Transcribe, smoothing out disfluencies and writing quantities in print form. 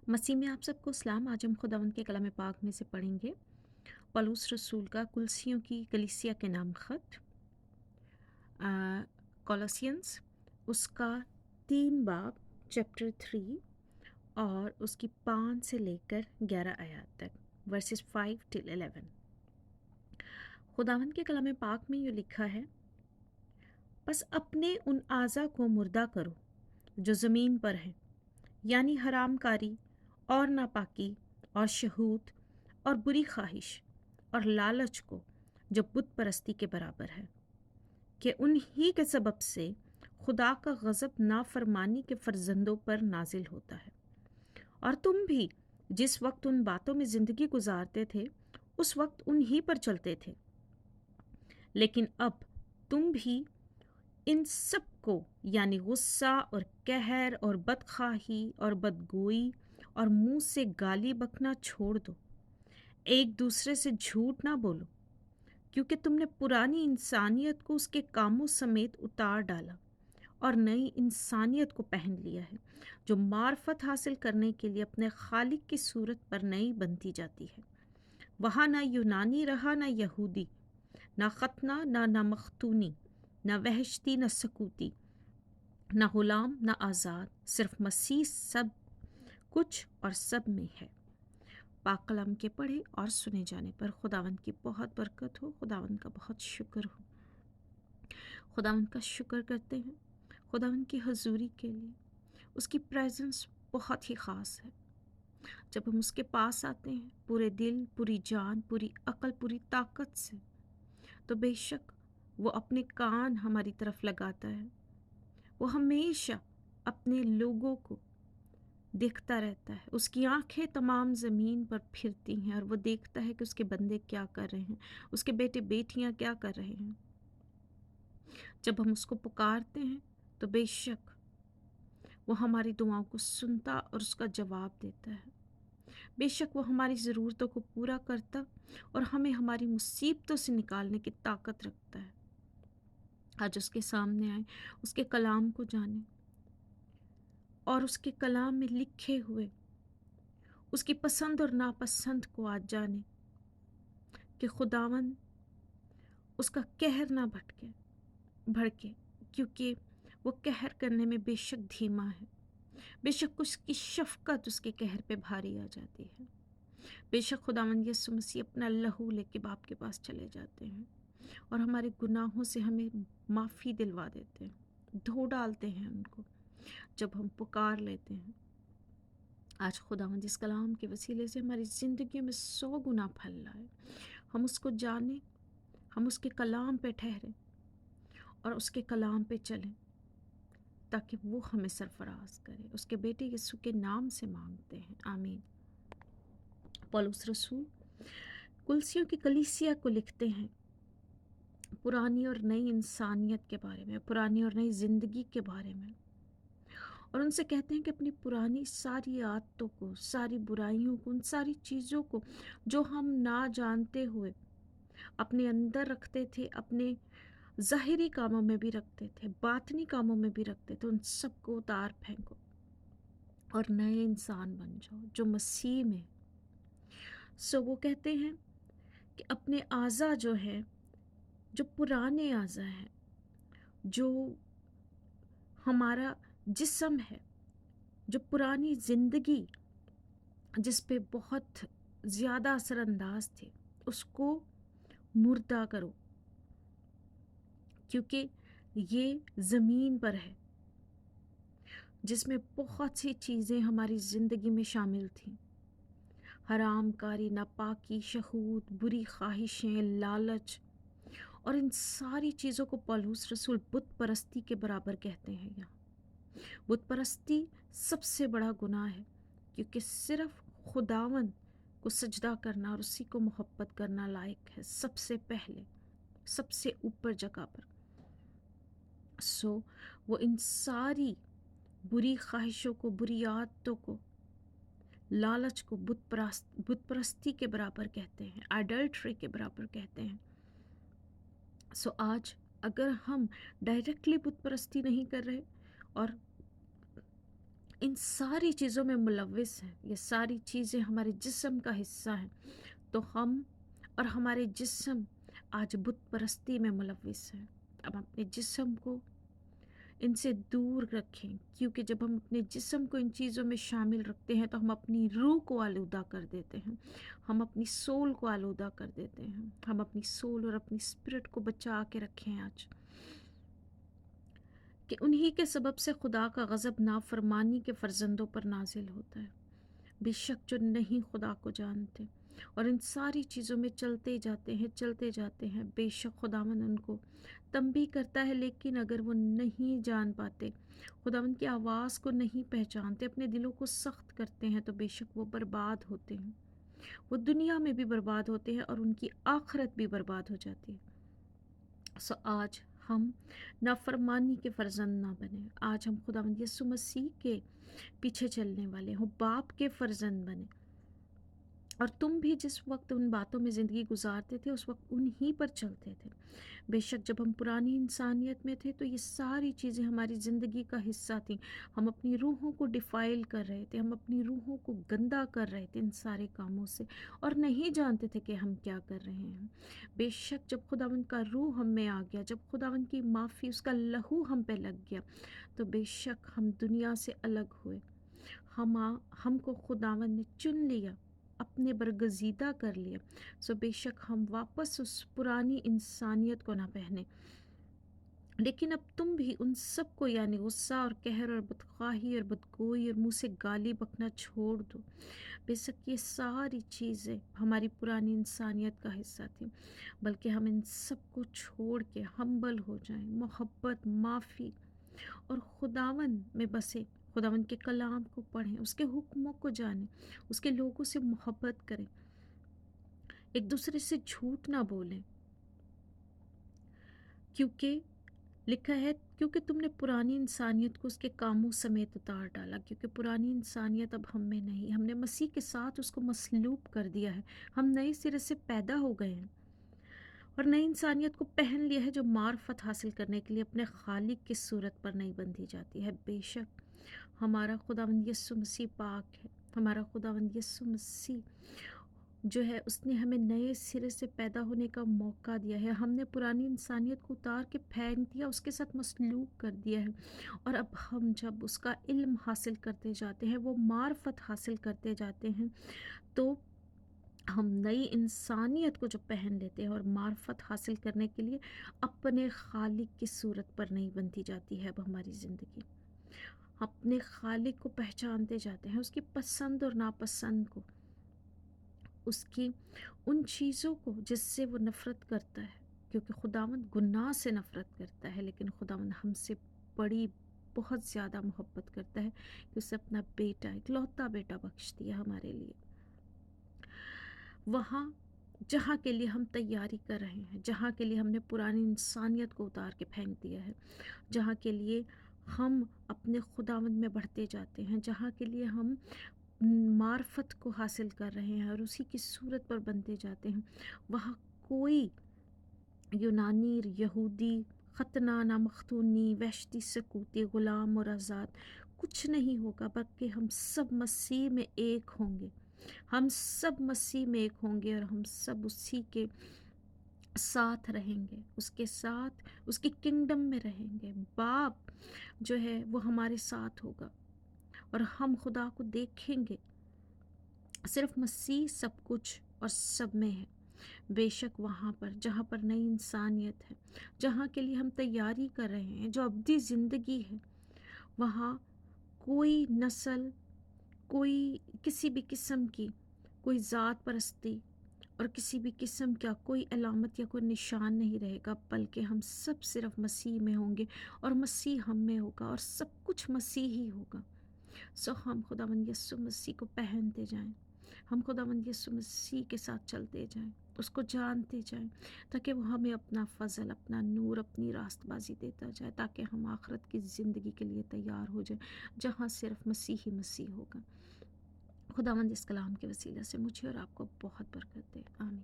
मसीह में आप सबको सलाम। आज हम खुदावंद के कलाम पाक में से पढ़ेंगे पौलुस रसूल का कुलसियों की कलीसिया के नाम खत कॉलोसियंस, उसका 3 बाब चैप्टर 3 और उसकी 5 से लेकर 11 आयत तक, वर्सेस 5 till 11। खुदावंद के कलाम पाक में ये लिखा है, बस अपने उन आज़ा को मुर्दा करो जो ज़मीन पर हैं, यानी हरामकारी और नापाकी और शहूत और बुरी ख्वाहिश और लालच को, जो बुत परस्ती के बराबर है, कि उन्हीं के सबब से खुदा का गज़ब नाफरमानी के फर्जंदों पर नाजिल होता है। और तुम भी जिस वक्त उन बातों में ज़िंदगी गुजारते थे उस वक्त उन्हीं पर चलते थे, लेकिन अब तुम भी इन सब को, यानी गुस्सा और कहर और बदखाही और बदगोई और मुंह से गाली बकना छोड़ दो। एक दूसरे से झूठ ना बोलो, क्योंकि तुमने पुरानी इंसानियत को उसके कामों समेत उतार डाला और नई इंसानियत को पहन लिया है, जो मार्फत हासिल करने के लिए अपने खालिक की सूरत पर नई बनती जाती है। वहाँ ना यूनानी रहा ना यहूदी, ना खतना ना मख्तूनी, ना वहश्ती ना सकूती, ना गुलाम ना आज़ाद, सिर्फ मसीह सब कुछ और सब में है। पाक कलाम के पढ़े और सुने जाने पर खुदावंद की बहुत बरकत हो। खुदावंद का बहुत शुक्र हो। खुदावंद का शुक्र करते हैं खुदावंद की हजूरी के लिए। उसकी प्रेजेंस बहुत ही ख़ास है। जब हम उसके पास आते हैं पूरे दिल, पूरी जान, पूरी अकल, पूरी ताकत से, तो बेशक वो अपने कान हमारी तरफ लगाता है। वो हमेशा अपने लोगों को देखता रहता है। उसकी आंखें तमाम ज़मीन पर फिरती हैं और वो देखता है कि उसके बंदे क्या कर रहे हैं, उसके बेटे बेटियां क्या कर रहे हैं। जब हम उसको पुकारते हैं तो बेशक वो हमारी दुआओं को सुनता और उसका जवाब देता है। बेशक वो हमारी ज़रूरतों को पूरा करता और हमें हमारी मुसीबतों से निकालने की ताकत रखता है। आज उसके सामने आए, उसके कलाम को जाने और उसके कलाम में लिखे हुए उसकी पसंद और नापसंद को आज जाने कि खुदावन उसका कहर ना भड़के, क्योंकि वो कहर करने में बेशक धीमा है। बेशक उसकी शफकत उसके कहर पे भारी आ जाती है। बेशक खुदावन यीशु मसीह अपना लहू लेके बाप के पास चले जाते हैं और हमारे गुनाहों से हमें माफ़ी दिलवा देते हैं, धो डालते हैं उनको जब हम पुकार लेते हैं। आज खुदावंद इस कलाम के वसीले से हमारी ज़िंदगी में 100 गुना फल लाए। हम उसको जानें, हम उसके कलाम पे ठहरें और उसके कलाम पे चलें, ताकि वो हमें सरफराज करे। उसके बेटे यीशु के नाम से मांगते हैं, आमीन। पौलुस रसूल कुलसियों की कलीसिया को लिखते हैं पुरानी और नई इंसानियत के बारे में, पुरानी और नई ज़िंदगी के बारे में, और उनसे कहते हैं कि अपनी पुरानी सारी आदतों को, सारी बुराइयों को, उन सारी चीज़ों को जो हम ना जानते हुए अपने अंदर रखते थे, अपने ज़ाहिरी कामों में भी रखते थे, बातनी कामों में भी रखते थे, उन सबको उतार फेंको और नए इंसान बन जाओ जो मसीह में। सो वो कहते हैं कि अपने आज़ा जो है, जो पुराने आज़ा हैं, जो हमारा जिस्म है, जो पुरानी ज़िंदगी जिस पे बहुत ज़्यादा असरअंदाज थे, उसको मुर्दा करो, क्योंकि ये ज़मीन पर है जिसमें बहुत सी चीज़ें हमारी ज़िंदगी में शामिल थीं। हरामकारी, नापाकी, शहूत, बुरी ख्वाहिशें, लालच, और इन सारी चीज़ों को पौलुस रसूल बुत परस्ती के बराबर कहते हैं। यहाँ बुत परस्ती सबसे बड़ा गुनाह है, क्योंकि सिर्फ खुदावन को सजदा करना और उसी को मोहब्बत करना लायक है सबसे पहले, सबसे ऊपर जगह पर। वो इन सारी बुरी ख्वाहिशों को, बुरी आदतों को, लालच को बुत परस्ती के बराबर कहते हैं, आइडल्ट्री के बराबर कहते हैं। आज अगर हम डायरेक्टली बुत परस्ती नहीं कर रहे और इन सारी चीज़ों में मुलविस हैं। ये सारी चीज़ें हमारे जिस्म का हिस्सा हैं। तो हम और हमारे जिस्म आज बुत परस्ती में मुलविस हैं। अब अपने जिस्म को इनसे दूर रखें, क्योंकि जब हम अपने जिस्म को इन चीज़ों में शामिल रखते हैं तो हम अपनी रूह को आलूदा कर देते हैं, हम अपनी सोल को आलूदा कर देते हैं। हम अपनी सोल और अपनी स्पिरिट को बचा के रखें आज, कि उन्हीं के सबब से खुदा का गज़ब नाफरमानी के फ़र्जंदों पर नाजिल होता है। बेशक जो नहीं खुदा को जानते और इन सारी चीज़ों में चलते जाते हैं, बेशक खुदावन उनको तंबी करता है, लेकिन अगर वो नहीं जान पाते, खुदावन की आवाज़ को नहीं पहचानते, अपने दिलों को सख्त करते हैं, तो बेशक वो बर्बाद होते हैं। वो दुनिया में भी बर्बाद होते हैं और उनकी आखिरत भी बर्बाद हो जाती है। सो आज हम नाफरमानी के फर्जंद ना बने। आज हम खुदावंद यीशु मसीह के पीछे चलने वाले हों, बाप के फर्जंद बने। और तुम भी जिस वक्त उन बातों में ज़िंदगी गुजारते थे, उस वक्त उन्हीं पर चलते थे। बेशक जब हम पुरानी इंसानियत में थे तो ये सारी चीज़ें हमारी ज़िंदगी का हिस्सा थीं। हम अपनी रूहों को डिफ़ाइल कर रहे थे, हम अपनी रूहों को गंदा कर रहे थे इन सारे कामों से, और नहीं जानते थे कि हम क्या कर रहे हैं। बेशक जब खुदावंद का रूह हम में आ गया, जब खुदावंद की माफ़ी, उसका लहू हम पे लग गया, तो बेशक हम दुनिया से अलग हुए। हमको खुदावंद ने चुन लिया, अपने बरगजीदा कर लिया। सो बेशक हम वापस उस पुरानी इंसानियत को ना पहने, लेकिन अब तुम भी उन सब को, यानी गुस्सा और कहर और बदख्वाही और बदगोई और मुँह से गाली बकना छोड़ दो। बेशक ये सारी चीज़ें हमारी पुरानी इंसानियत का हिस्सा थी, बल्कि हम इन सब को छोड़ के हम्बल हो जाएं, मोहब्बत, माफ़ी और खुदावन में बसे, खुदावन के कलाम को पढ़ें, उसके हुक्मों को जानें, उसके लोगों से मोहब्बत करें, एक दूसरे से झूठ ना बोलें, क्योंकि लिखा है, क्योंकि तुमने पुरानी इंसानियत को उसके कामों समेत उतार डाला। क्योंकि पुरानी इंसानियत अब हम में नहीं, हमने मसीह के साथ उसको मसलूब कर दिया है। हम नए सिरे से पैदा हो गए हैं और नई इंसानियत को पहन लिया है, जो मार्फत हासिल करने के लिए अपने खालिक की सूरत पर नहीं बंधी जाती है। बेशक हमारा खुदावंद यीशु मसीह पाक है, हमारा खुदावंद यीशु मसीह जो है, उसने हमें नए सिरे से पैदा होने का मौका दिया है। हमने पुरानी इंसानियत को उतार के फेंक दिया, उसके साथ मसलूब कर दिया है, और अब हम जब उसका इल्म हासिल करते जाते हैं, वो मार्फत हासिल करते जाते हैं, तो हम नई इंसानियत को जो पहन लेते हैं, और मार्फत हासिल करने के लिए अपने खालिक की सूरत पर नहीं बनती जाती है अब हमारी ज़िंदगी। अपने खालिक को पहचानते जाते हैं, उसकी पसंद और नापसंद को, उसकी उन चीज़ों को जिससे वो नफ़रत करता है, क्योंकि खुदावंद गुनाह से नफ़रत करता है, लेकिन खुदावंद हमसे बड़ी, बहुत ज़्यादा मोहब्बत करता है कि उसे अपना बेटा, इकलौता बेटा बख्श दिया हमारे लिए। वहाँ जहाँ के लिए हम तैयारी कर रहे हैं, जहाँ के लिए हमने पुरानी इंसानियत को उतार के फेंक दिया है, जहाँ के लिए हम अपने खुदावंद में बढ़ते जाते हैं, जहाँ के लिए हम मार्फत को हासिल कर रहे हैं और उसी की सूरत पर बनते जाते हैं, वहाँ कोई यूनानी, यहूदी, खतना ना मख्तूनी, वहश्ती, सकूती, ग़ुलाम और आज़ाद कुछ नहीं होगा, बल्कि हम सब मसीह में एक होंगे। हम सब मसीह में एक होंगे और हम सब उसी के साथ रहेंगे, उसके साथ उसकी किंगडम में रहेंगे। बाप जो है वो हमारे साथ होगा और हम खुदा को देखेंगे। सिर्फ मसीह सब कुछ और सब में है। बेशक वहाँ पर जहाँ पर नई इंसानियत है, जहाँ के लिए हम तैयारी कर रहे हैं, जो अब्दी ज़िंदगी है, वहाँ कोई नस्ल, कोई किसी भी किस्म की कोई ज़ात परस्ती और किसी भी किस्म का कोई अलामत या कोई निशान नहीं रहेगा, बल्कि हम सब सिर्फ मसीह में होंगे और मसीह हम में होगा और सब कुछ मसीह ही होगा। सो हम खुदावंद यीशु मसीह को पहनते जाएं, हम खुदावंद यीशु मसीह के साथ चलते जाएं, उसको जानते जाएं, ताकि वो हमें अपना फजल, अपना नूर, अपनी रास्तबाजी देता जाए, ताकि हम आखिरत की ज़िंदगी के लिए तैयार हो जाएं, जहाँ सिर्फ मसीह ही मसीह होगा। खुदावंद इस कलाम के वसीले से मुझे और आपको बहुत बरकत दे। आमीन।